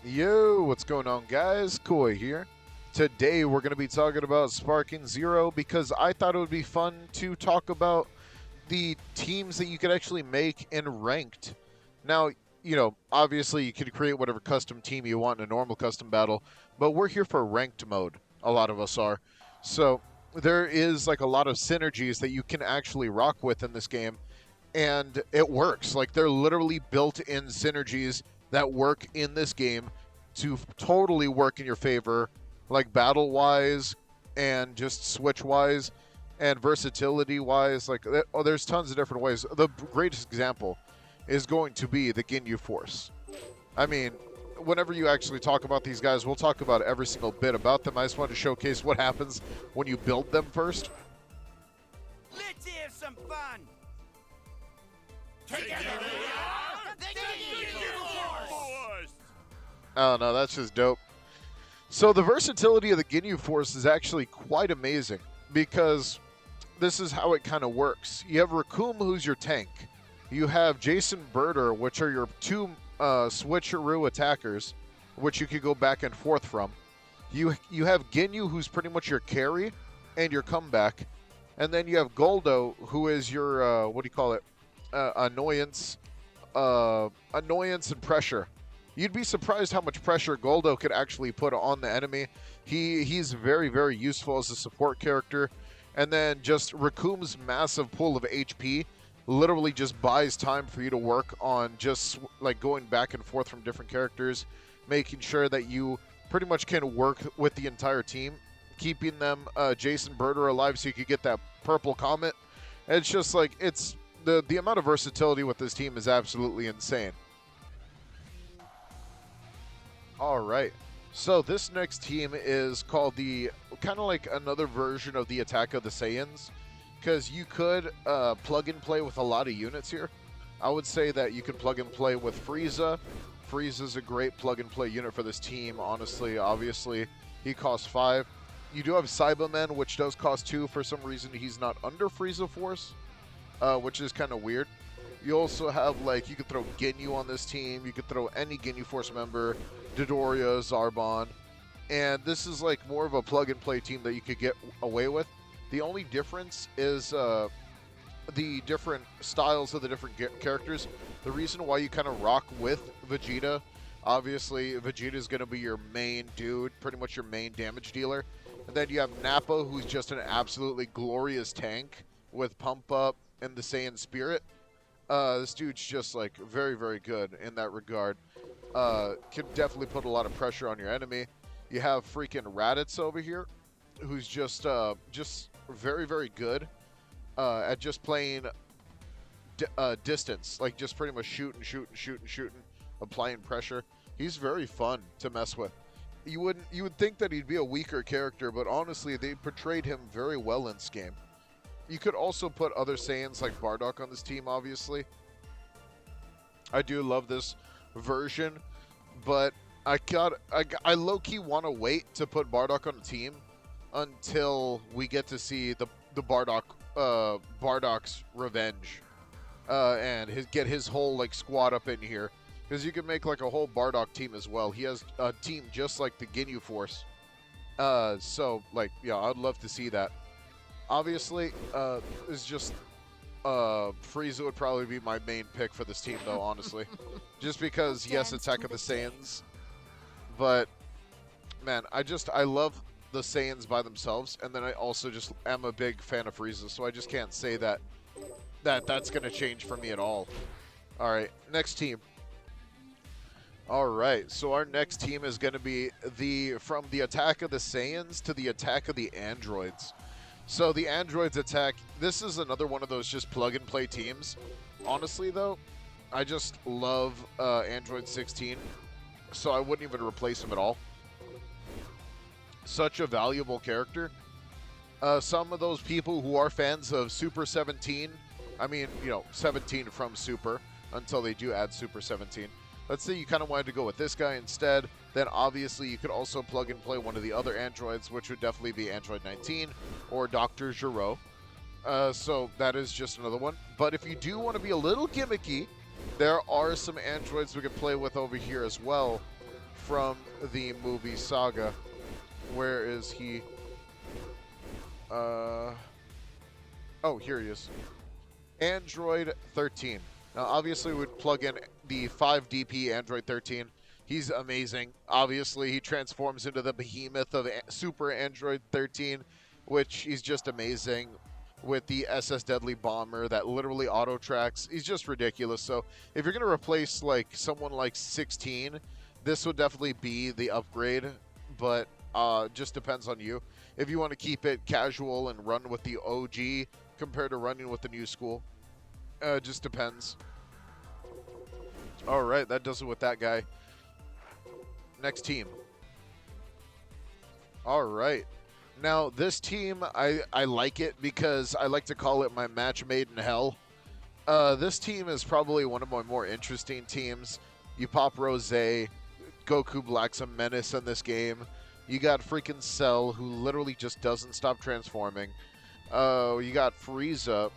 Yo, what's going on, guys? Koi here. Today we're going to be talking about Sparking Zero because I thought it would be fun to talk about the teams that you could actually make in ranked. Now, obviously you can create whatever custom team you want in a normal custom battle, but we're here for ranked mode. A lot of us are. So there is like a lot of synergies that you can actually rock with in this game, and it works. Like they're literally built-in synergies that work in this game to totally work in your favor, like battle-wise and just switch-wise and versatility-wise. Like, there's tons of different ways. The greatest example is going to be the Ginyu Force. I mean, whenever you actually talk about these guys, we'll talk about every single bit about them. I just wanted to showcase what happens when you build them first. Let's have some fun! Together we are the Ginyu Force! Oh no, that's just dope. So the versatility of the Ginyu Force is actually quite amazing because this is how it kind of works. You have Raccoon, who's your tank. You have Jason Birder, which are your two switcheroo attackers, which you could go back and forth from. You have Ginyu, who's pretty much your carry and your comeback. And then you have Goldo, who is your, what do you call it? Annoyance and pressure. You'd be surprised how much pressure Goldo could actually put on the enemy. He's very, very useful as a support character. And then just Raccoon's massive pool of HP literally just buys time for you to work on just like going back and forth from different characters, making sure that you pretty much can work with the entire team, keeping them Jason Birder alive so you could get that purple comet. And it's just like, it's the amount of versatility with this team is absolutely insane. All right. So this next team is called the kind of like another version of the Attack of the Saiyans, because you could plug and play with a lot of units here. I would say that you can plug and play with Frieza. Frieza's a great plug and play unit for this team, honestly. Obviously, he costs 5. You do have Cyberman, which does cost 2. For some reason, he's not under Frieza Force, which is kind of weird. You also have, like, you could throw Ginyu on this team. You could throw any Ginyu Force member, Dodoria, Zarbon. And this is, like, more of a plug-and-play team that you could get away with. The only difference is the different styles of the different characters. The reason why you kind of rock with Vegeta, obviously, Vegeta is going to be your main dude, pretty much your main damage dealer. And then you have Nappa, who's just an absolutely glorious tank with Pump Up and the Saiyan Spirit. This dude's just like very, very good in that regard. Can definitely put a lot of pressure on your enemy. You have freaking Raditz over here, who's just very, very good at just playing distance, like just pretty much shooting, applying pressure. He's very fun to mess with. You would think that he'd be a weaker character, but honestly, they portrayed him very well in this game. You could also put other Saiyans like Bardock on this team, obviously. I do love this version, but I low-key want to wait to put Bardock on the team until we get to see the Bardock's revenge, and get his whole like squad up in here, because you can make like a whole Bardock team as well. He has a team just like the Ginyu Force. So like, yeah, I'd love to see that. Obviously, it's just Frieza would probably be my main pick for this team, though, honestly. Just because, yes, Attack of the Saiyans, but, man, I love the Saiyans by themselves, and then I also just am a big fan of Frieza, so I just can't say that's going to change for me at all. All right, next team. All right, so our next team is going to be from the Attack of the Saiyans to the Attack of the Androids. So the Androids attack, this is another one of those just plug-and-play teams. Honestly, though, I just love Android 16, so I wouldn't even replace him at all. Such a valuable character. Some of those people who are fans of Super 17, I mean, 17 from Super, until they do add Super 17. Let's say you kind of wanted to go with this guy instead, then obviously you could also plug and play one of the other androids, which would definitely be Android 19 or Dr. Gero. So that is just another one. But if you do want to be a little gimmicky, there are some androids we could play with over here as well. from the movie Saga. Where is he? Oh, here he is. Android 13. Now, obviously, we'd plug in the 5DP Android 13. He's amazing. Obviously, he transforms into the behemoth of Super Android 13, which he's just amazing with the SS Deadly Bomber that literally auto tracks. He's just ridiculous. So, if you're going to replace like someone like 16, this would definitely be the upgrade, but just depends on you. If you want to keep it casual and run with the OG compared to running with the new school, just depends. All right, that does it with that guy. Next team. All right. Now, this team, I like it because I like to call it my match made in hell. This team is probably one of my more interesting teams. You pop Rose, Goku Black's a menace in this game. You got freaking Cell, who literally just doesn't stop transforming. You got Frieza,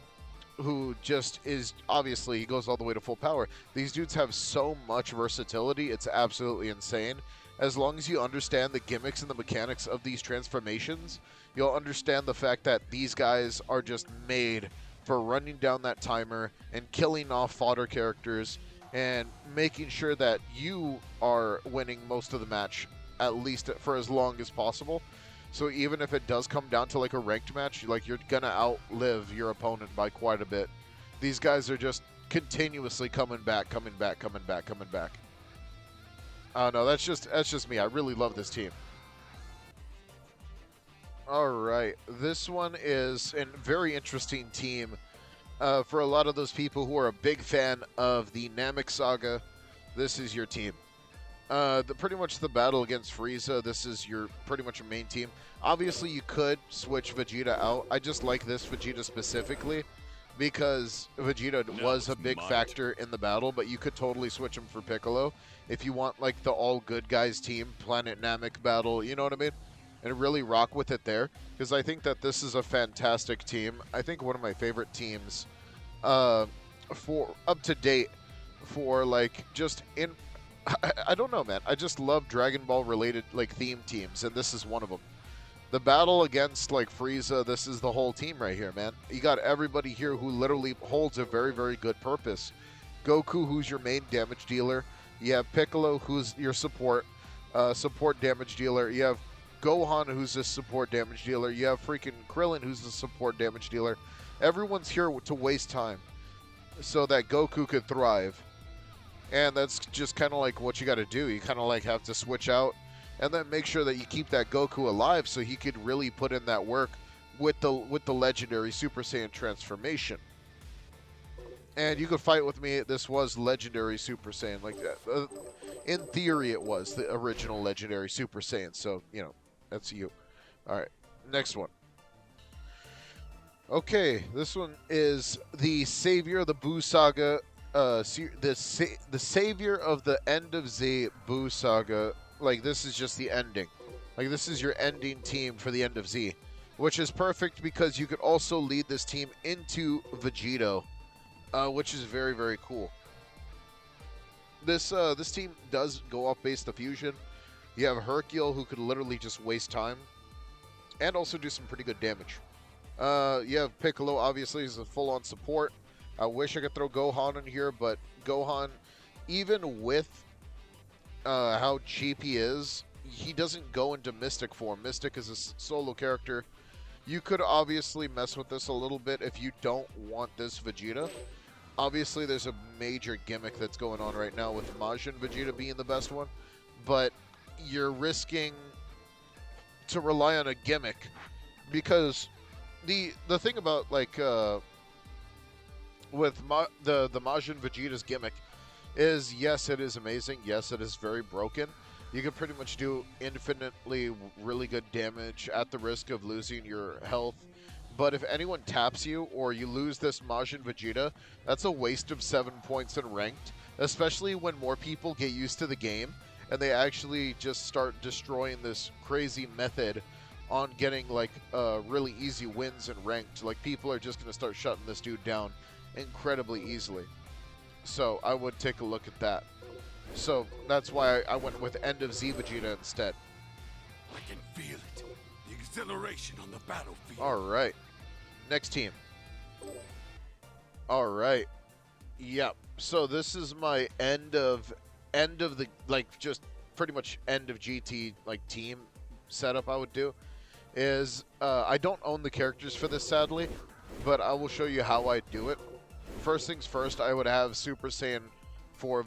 who just is, obviously, he goes all the way to full power. These dudes have so much versatility, it's absolutely insane. As long as you understand the gimmicks and the mechanics of these transformations, you'll understand the fact that these guys are just made for running down that timer and killing off fodder characters and making sure that you are winning most of the match, at least for as long as possible. So even if it does come down to like a ranked match, like you're gonna outlive your opponent by quite a bit. These guys are just continuously coming back. No, that's just me. I really love this team. All right, this one is a very interesting team for a lot of those people who are a big fan of the Namek saga. This is your team. Pretty much the battle against Frieza, this is your pretty much your main team. Obviously, you could switch Vegeta out. I just like this Vegeta specifically because Vegeta was a big factor in the battle, but you could totally switch him for Piccolo if you want like the all good guys team, Planet Namek battle, you know what I mean? And really rock with it there, because I think that this is a fantastic team. I think one of my favorite teams for up to date for like just in I don't know, man. I just love Dragon Ball related like theme teams, and this is one of them. The battle against like Frieza, this is the whole team right here, man. You got everybody here who literally holds a very, very good purpose. Goku, who's your main damage dealer. You have Piccolo, who's your support damage dealer. You have Gohan, who's a support damage dealer. You have freaking Krillin, who's the support damage dealer. Everyone's here to waste time so that Goku could thrive. And that's just kind of like what you got to do. You kind of like have to switch out and then make sure that you keep that Goku alive so he could really put in that work with the legendary Super Saiyan transformation. And you could fight with me. This was legendary Super Saiyan. Like in theory, it was the original legendary Super Saiyan. So, you know, that's you. All right, next one. Okay, this one is the savior of the Buu saga. The savior of the end of Z Buu saga. Like, this is just the ending. Like, this is your ending team for the end of Z, which is perfect because you could also lead this team into Vegito, which is very, very cool. This team does go off base the fusion. You have Hercule, who could literally just waste time and also do some pretty good damage. You have Piccolo, obviously, is a full-on support. I wish I could throw Gohan in here, but Gohan, even with how cheap he is, he doesn't go into Mystic form. Mystic is a solo character. You could obviously mess with this a little bit if you don't want this Vegeta. Obviously, there's a major gimmick that's going on right now with Majin Vegeta being the best one, but you're risking to rely on a gimmick because the thing about like with the Majin Vegeta's gimmick is, yes, it is amazing. Yes, it is very broken. You can pretty much do infinitely really good damage at the risk of losing your health. But if anyone taps you or you lose this Majin Vegeta, that's a waste of 7 points in ranked, especially when more people get used to the game and they actually just start destroying this crazy method on getting like really easy wins in ranked. Like, people are just going to start shutting this dude down incredibly easily. So I would take a look at that. So that's why I went with End of Z Vegeta instead. I can feel it. The exhilaration on the battlefield. All right. Next team. All right. Yep. So this is my end of the, like, just pretty much end of GT, like, team setup I would do. Is I don't own the characters for this, sadly, but I will show you how I do it. First things first, I would have Super Saiyan 4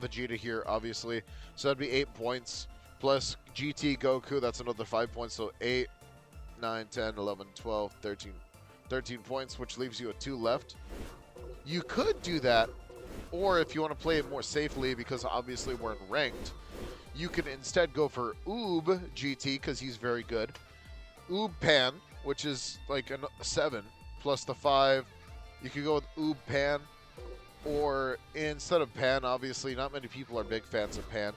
Vegeta here, obviously. So that'd be 8 points. Plus GT Goku, that's another 5 points. So 8, 9, 10, 11, 12, 13 points, which leaves you with 2 left. You could do that, or if you want to play it more safely, because obviously we're in ranked, you could instead go for Oob GT, because he's very good. Oob Pan, which is like a 7, plus the 5. You could go with Oob Pan, or instead of Pan, obviously not many people are big fans of Pan,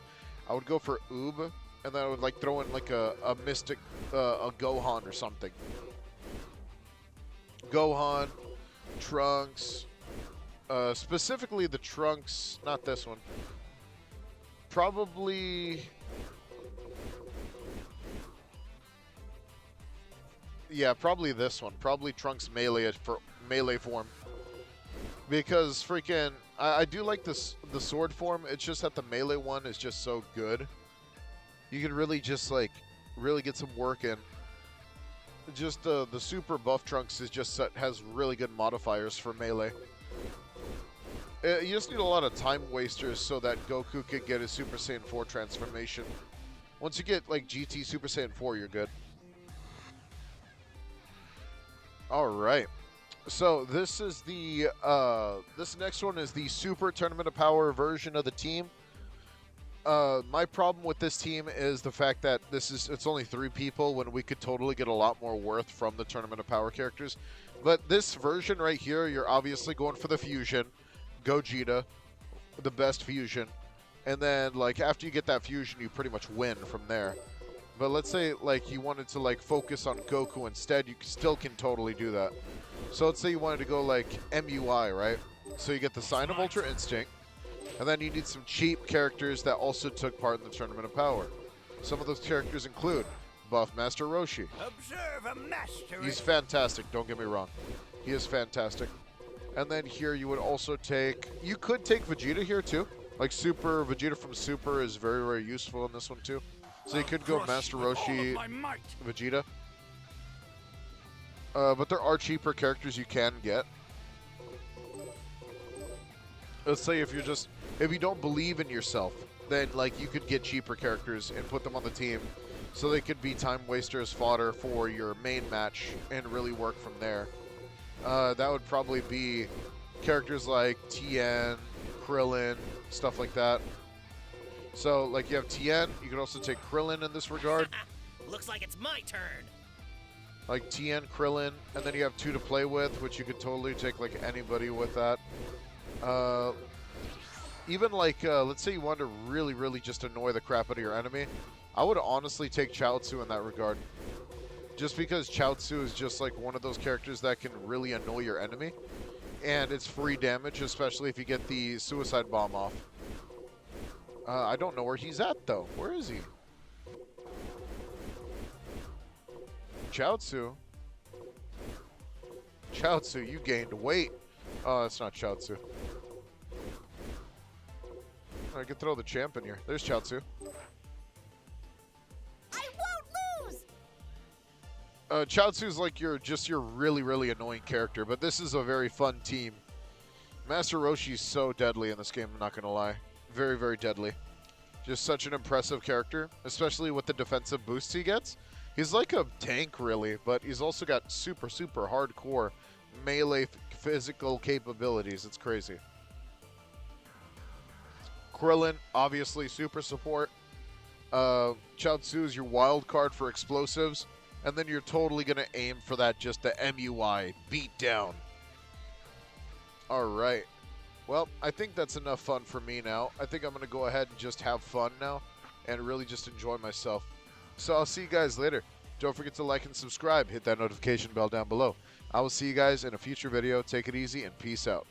I would go for Oob, and then I would like throw in like a Mystic, a Gohan or something. Gohan, Trunks, specifically the Trunks, not this one. Probably, yeah, probably this one. Probably Trunks melee for melee form. Because freaking, I do like this the sword form. It's just that the melee one is just so good. You can really just like really get some work in. Just the super buff Trunks is just has really good modifiers for melee. You just need a lot of time wasters so that Goku could get his Super Saiyan 4 transformation. Once you get like GT Super Saiyan 4, you're good. All right. So this is the this next one is the Super Tournament of Power version of the team. My problem with this team is the fact that it's only 3 people when we could totally get a lot more worth from the Tournament of Power characters. But this version right here, you're obviously going for the fusion, Gogeta, the best fusion, and then like after you get that fusion, you pretty much win from there. But let's say like you wanted to like focus on Goku instead, you still can totally do that. So let's say you wanted to go like MUI, right? So you get the Sign of Ultra Instinct, and then you need some cheap characters that also took part in the Tournament of Power. Some of those characters include Buff Master Roshi. Observe a mastery. He's fantastic, don't get me wrong. He is fantastic. And then here you would also take, you could take Vegeta here too. Like Super, Vegeta from Super is very, very useful in this one too. So you could go Master Roshi, Vegeta. But there are cheaper characters you can get. Let's say if you don't believe in yourself, then like you could get cheaper characters and put them on the team so they could be time wasters fodder for your main match and really work from there. That would probably be characters like Tien, Krillin, stuff like that. So like you have Tien, you can also take Krillin in this regard. Looks like it's my turn. Like Tien, Krillin, and then you have 2 to play with, which you could totally take like anybody with that. Even like, let's say you want to really, really just annoy the crap out of your enemy. I would honestly take Chaozu in that regard. Just because Chaozu is just like one of those characters that can really annoy your enemy. And it's free damage, especially if you get the Suicide Bomb off. I don't know where he's at though. Where is he? Chaozu? Chaozu, you gained weight. Oh, that's not Chaozu. I could throw the champ in here. There's Chaozu. I won't lose! Chaozu's like your really, really annoying character, but this is a very fun team. Master Roshi's so deadly in this game, I'm not gonna lie. Very, very deadly. Just such an impressive character, especially with the defensive boosts he gets. He's like a tank, really, but he's also got super, super hardcore melee physical capabilities. It's crazy. Krillin, obviously super support. Chaozu is your wild card for explosives. And then you're totally going to aim for that, just the MUI beat down. All right. Well, I think that's enough fun for me now. I think I'm going to go ahead and just have fun now and really just enjoy myself. So I'll see you guys later. Don't forget to like and subscribe. Hit that notification bell down below. I will see you guys in a future video. Take it easy and peace out.